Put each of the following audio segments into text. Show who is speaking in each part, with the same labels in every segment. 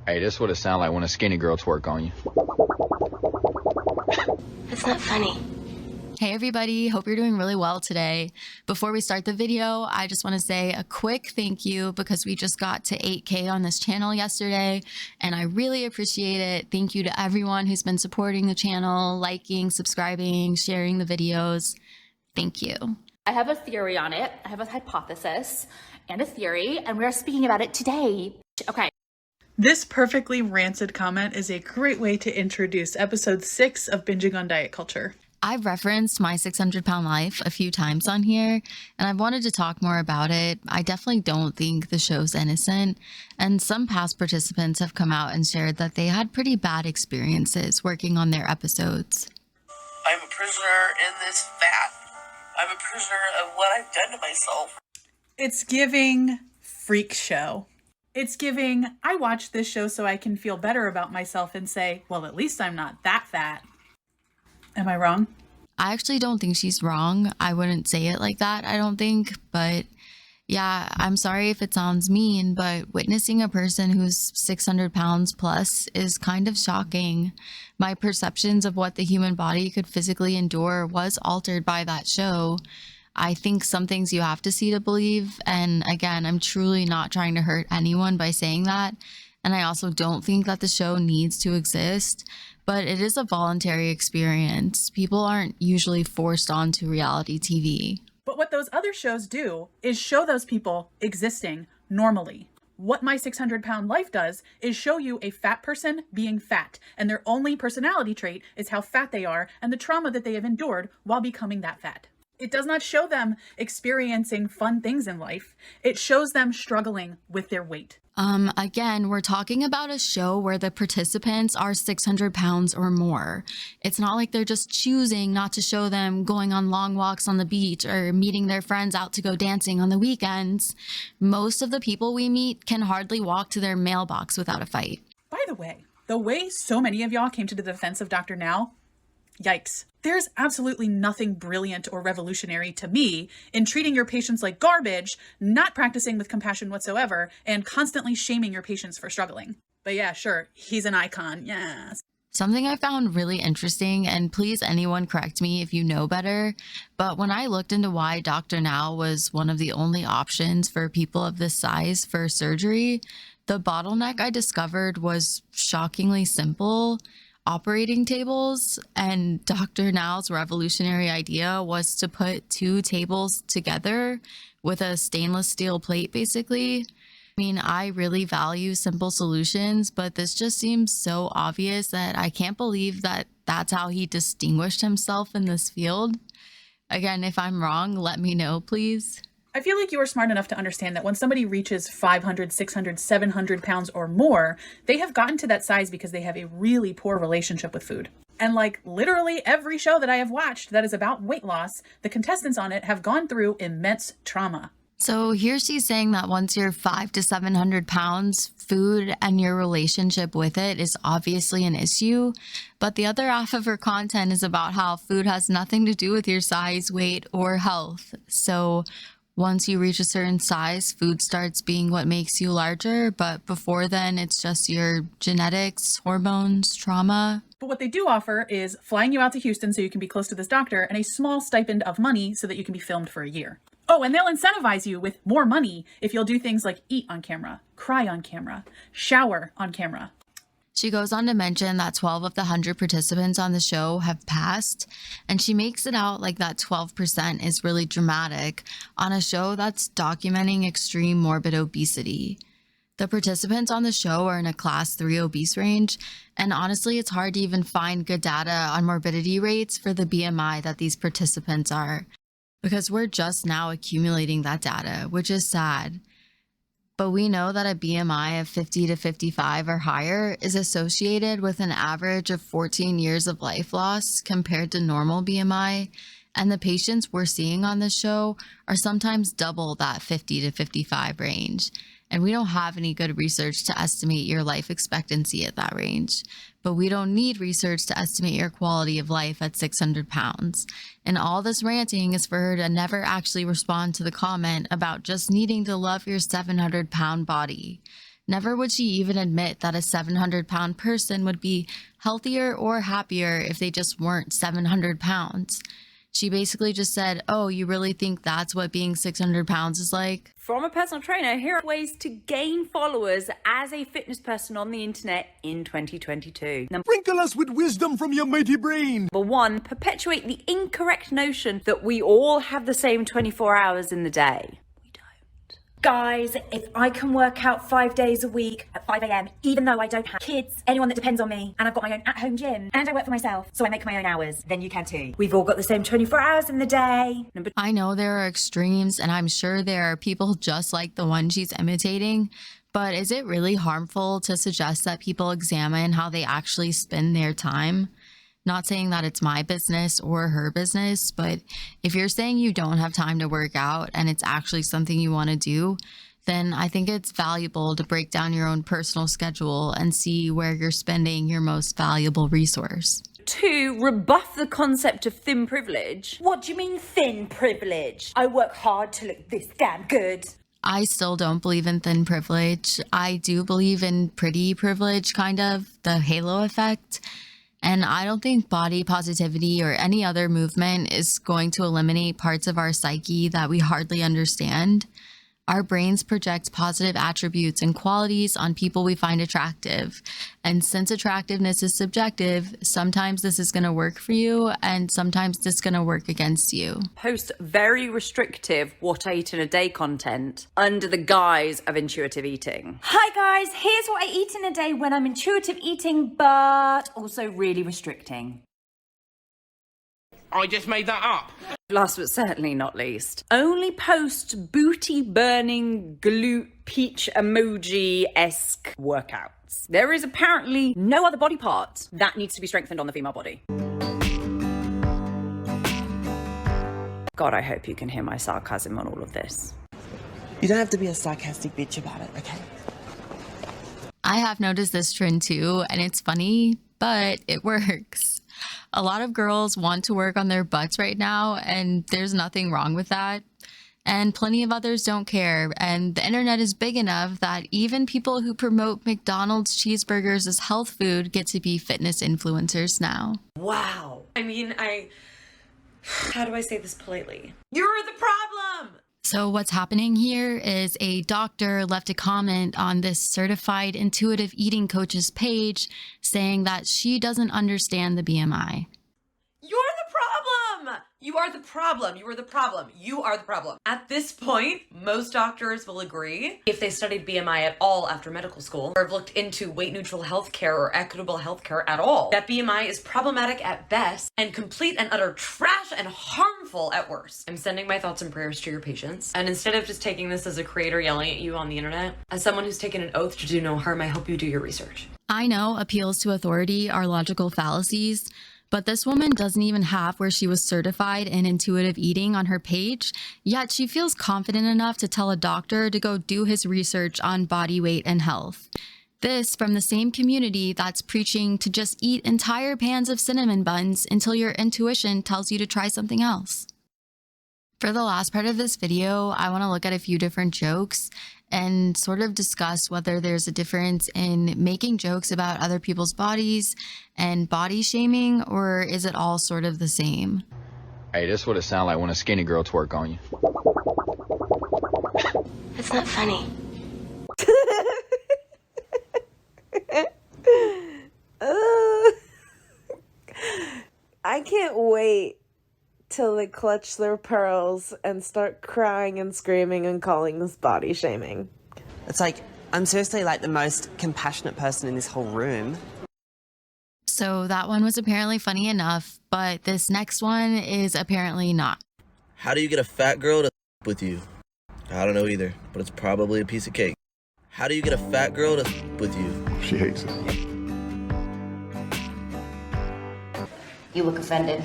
Speaker 1: Hey, this is what it sounds like when a skinny girl twerk on you.
Speaker 2: It's not funny.
Speaker 3: Hey everybody, hope you're doing really well today. Before we start the video, I just want to say a quick thank you because we just got to 8K on this channel yesterday and I really appreciate it. Thank you to everyone who's been supporting the channel, liking, subscribing, sharing the videos. Thank you.
Speaker 4: I have a theory on it. I have a hypothesis and a theory, and we're speaking about it today. Okay.
Speaker 5: This perfectly rancid comment is a great way to introduce episode 6 of Binging on Diet Culture.
Speaker 3: I've referenced my 600-pound life a few times on here, and I've wanted to talk more about it. I definitely don't think the show's innocent, and some past participants have come out and shared that they had pretty bad experiences working on their episodes.
Speaker 6: I'm a prisoner in this fat. I'm a prisoner of what I've done to myself.
Speaker 5: It's giving freak show. It's giving, I watch this show so I can feel better about myself and say, well, at least I'm not that fat. Am I wrong?
Speaker 3: I actually don't think she's wrong. I wouldn't say it like that, I don't think. But yeah, I'm sorry if it sounds mean, but witnessing a person who's 600 pounds plus is kind of shocking. My perceptions of what the human body could physically endure was altered by that show. I think some things you have to see to believe. And again, I'm truly not trying to hurt anyone by saying that. And I also don't think that the show needs to exist, but it is a voluntary experience. People aren't usually forced onto reality TV.
Speaker 5: But what those other shows do is show those people existing normally. What My 600-Pound Life does is show you a fat person being fat, and their only personality trait is how fat they are and the trauma that they have endured while becoming that fat. It does not show them experiencing fun things in life. It shows them struggling with their weight.
Speaker 3: Again, we're talking about a show where the participants are 600 pounds or more. It's not like they're just choosing not to show them going on long walks on the beach or meeting their friends out to go dancing on the weekends. Most of the people we meet can hardly walk to their mailbox without a fight.
Speaker 5: By the way so many of y'all came to the defense of Dr. Now, yikes. There's absolutely nothing brilliant or revolutionary to me in treating your patients like garbage, not practicing with compassion whatsoever, and constantly shaming your patients for struggling. But yeah, sure, he's an icon, yes.
Speaker 3: Something I found really interesting, and please anyone correct me if you know better, but when I looked into why Dr. Now was one of the only options for people of this size for surgery, the bottleneck I discovered was shockingly simple. Operating tables. And Dr. Now's revolutionary idea was to put two tables together with a stainless steel plate, basically. I mean, I really value simple solutions, but this just seems so obvious that I can't believe that that's how he distinguished himself in this field. Again, if I'm wrong, let me know, please.
Speaker 5: I feel like you are smart enough to understand that when somebody reaches 500, 600, 700 pounds or more, they have gotten to that size because they have a really poor relationship with food. And like literally every show that I have watched that is about weight loss, the contestants on it have gone through immense trauma.
Speaker 3: So here she's saying that once you're 500 to 700 pounds, food and your relationship with it is obviously an issue. But the other half of her content is about how food has nothing to do with your size, weight, or health. So once you reach a certain size, food starts being what makes you larger, but before then, it's just your genetics, hormones, trauma.
Speaker 5: But what they do offer is flying you out to Houston so you can be close to this doctor and a small stipend of money so that you can be filmed for a year. Oh, and they'll incentivize you with more money if you'll do things like eat on camera, cry on camera, shower on camera.
Speaker 3: She goes on to mention that 12 of the 100 participants on the show have passed, and she makes it out like that 12% is really dramatic on a show that's documenting extreme morbid obesity. The participants on the show are in a class 3 obese range, and honestly, it's hard to even find good data on morbidity rates for the BMI that these participants are, because we're just now accumulating that data, which is sad. But we know that a BMI of 50 to 55 or higher is associated with an average of 14 years of life loss compared to normal BMI. And the patients we're seeing on this show are sometimes double that 50 to 55 range. And we don't have any good research to estimate your life expectancy at that range. But we don't need research to estimate your quality of life at 600 pounds. And all this ranting is for her to never actually respond to the comment about just needing to love your 700-pound body. Never would she even admit that a 700-pound person would be healthier or happier if they just weren't 700 pounds. She basically just said, "Oh, you really think that's what being 600 pounds is like?"
Speaker 2: From a personal trainer, here are ways to gain followers as a fitness person on the internet in 2022.
Speaker 7: Sprinkle us with wisdom from your mighty brain.
Speaker 2: Number one, perpetuate the incorrect notion that we all have the same 24 hours in the day. We don't. Guys, if I can work out 5 days a week at 5 a.m, even though I don't have kids, anyone that depends on me, and I've got my own at-home gym, and I work for myself, so I make my own hours, then you can too. We've all got the same 24 hours in the day.
Speaker 3: I know there are extremes, and I'm sure there are people just like the one she's imitating, but is it really harmful to suggest that people examine how they actually spend their time? Not saying that it's my business or her business, but if you're saying you don't have time to work out and it's actually something you want to do, then I think it's valuable to break down your own personal schedule and see where you're spending your most valuable resource.
Speaker 2: 2, rebuff the concept of thin privilege. What do you mean thin privilege? I work hard to look this damn good.
Speaker 3: I still don't believe in thin privilege. I do believe in pretty privilege, kind of, the halo effect. And I don't think body positivity or any other movement is going to eliminate parts of our psyche that we hardly understand. Our brains project positive attributes and qualities on people we find attractive. And since attractiveness is subjective, sometimes this is going to work for you and sometimes this is going to work against you.
Speaker 2: Post very restrictive what I eat in a day content under the guise of intuitive eating. Hi guys, here's what I eat in a day when I'm intuitive eating, but also really restricting.
Speaker 8: I just made that up.
Speaker 2: Last but certainly not least, only post booty burning glute peach emoji-esque workouts. There is apparently no other body part that needs to be strengthened on the female body. God, I hope you can hear my sarcasm on all of this.
Speaker 9: You don't have to be a sarcastic bitch about it, okay?
Speaker 3: I have noticed this trend too, and it's funny, but it works. A lot of girls want to work on their butts right now, and there's nothing wrong with that. And plenty of others don't care, and the internet is big enough that even people who promote McDonald's cheeseburgers as health food get to be fitness influencers now.
Speaker 10: Wow. I mean, how do I say this politely? You're the problem!
Speaker 3: So what's happening here is a doctor left a comment on this certified intuitive eating coach's page saying that she doesn't understand the BMI.
Speaker 10: You're the problem! You are the problem. You are the problem. You are the problem. At this point, most doctors will agree, if they studied BMI at all after medical school, or have looked into weight-neutral healthcare or equitable healthcare at all, that BMI is problematic at best and complete and utter trash and harmful at worst. I'm sending my thoughts and prayers to your patients. And instead of just taking this as a creator yelling at you on the internet, as someone who's taken an oath to do no harm, I hope you do your research.
Speaker 3: I know appeals to authority are logical fallacies, but this woman doesn't even have where she was certified in intuitive eating on her page, yet she feels confident enough to tell a doctor to go do his research on body weight and health. This from the same community that's preaching to just eat entire pans of cinnamon buns until your intuition tells you to try something else. For the last part of this video, I want to look at a few different jokes and sort of discuss whether there's a difference in making jokes about other people's bodies and body shaming, or is it all sort of the same?
Speaker 1: Hey, this what it sound like when a skinny girl twerk on you.
Speaker 11: It's not funny.
Speaker 12: I can't wait till they clutch their pearls and start crying and screaming and calling this body shaming.
Speaker 9: It's like, I'm seriously like the most compassionate person in this whole room.
Speaker 3: So that one was apparently funny enough, but this next one is apparently not.
Speaker 13: How do you get a fat girl to with you? I don't know either, but it's probably a piece of cake. How do you get a fat girl to with you?
Speaker 7: She hates it.
Speaker 11: You look offended.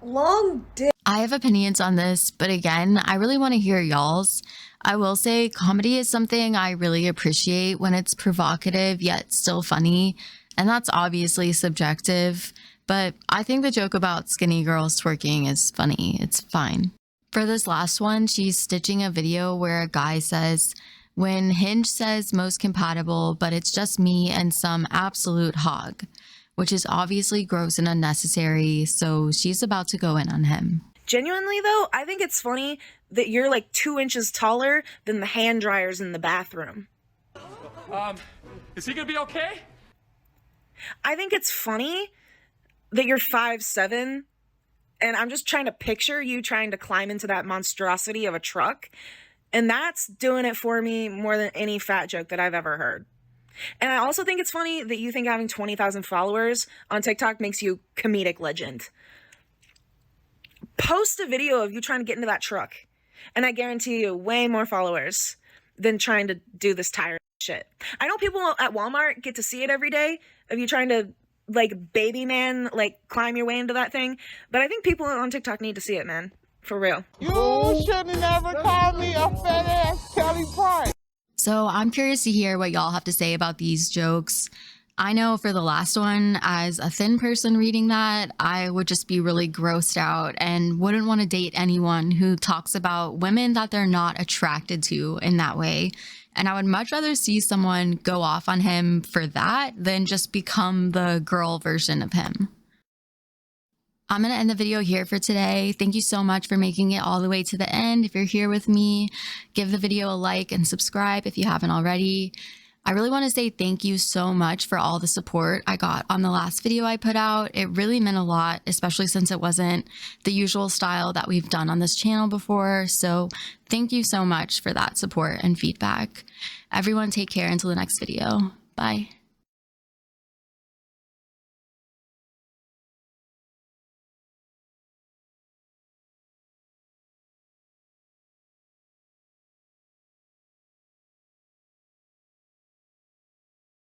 Speaker 12: Long dick.
Speaker 3: I have opinions on this, but again, I really want to hear y'all's. I will say comedy is something I really appreciate when it's provocative yet still funny, and that's obviously subjective, but I think the joke about skinny girls twerking is funny. It's fine. For this last one, she's stitching a video where a guy says, when Hinge says most compatible, but it's just me and some absolute hog, which is obviously gross and unnecessary, so she's about to go in on him.
Speaker 12: Genuinely though, I think it's funny that you're like 2 inches taller than the hand dryers in the bathroom.
Speaker 14: Is he gonna be okay?
Speaker 12: I think it's funny that you're 5'7", and I'm just trying to picture you trying to climb into that monstrosity of a truck, and that's doing it for me more than any fat joke that I've ever heard. And I also think it's funny that you think having 20,000 followers on TikTok makes you comedic legend. Post a video of you trying to get into that truck, and I guarantee you way more followers than trying to do this tired shit. I know people at Walmart get to see it every day of you trying to like baby man, like climb your way into that thing. But I think people on TikTok need to see it, man. For real.
Speaker 15: You should have never called me a fat ass Kelly Price.
Speaker 3: So I'm curious to hear what y'all have to say about these jokes. I know for the last one, as a thin person reading that, I would just be really grossed out and wouldn't want to date anyone who talks about women that they're not attracted to in that way. And I would much rather see someone go off on him for that than just become the girl version of him. I'm going to end the video here for today. Thank you so much for making it all the way to the end. If you're here with me, give the video a like and subscribe if you haven't already. I really want to say thank you so much for all the support I got on the last video I put out. It really meant a lot, especially since it wasn't the usual style that we've done on this channel before. So thank you so much for that support and feedback. Everyone take care until the next video. Bye.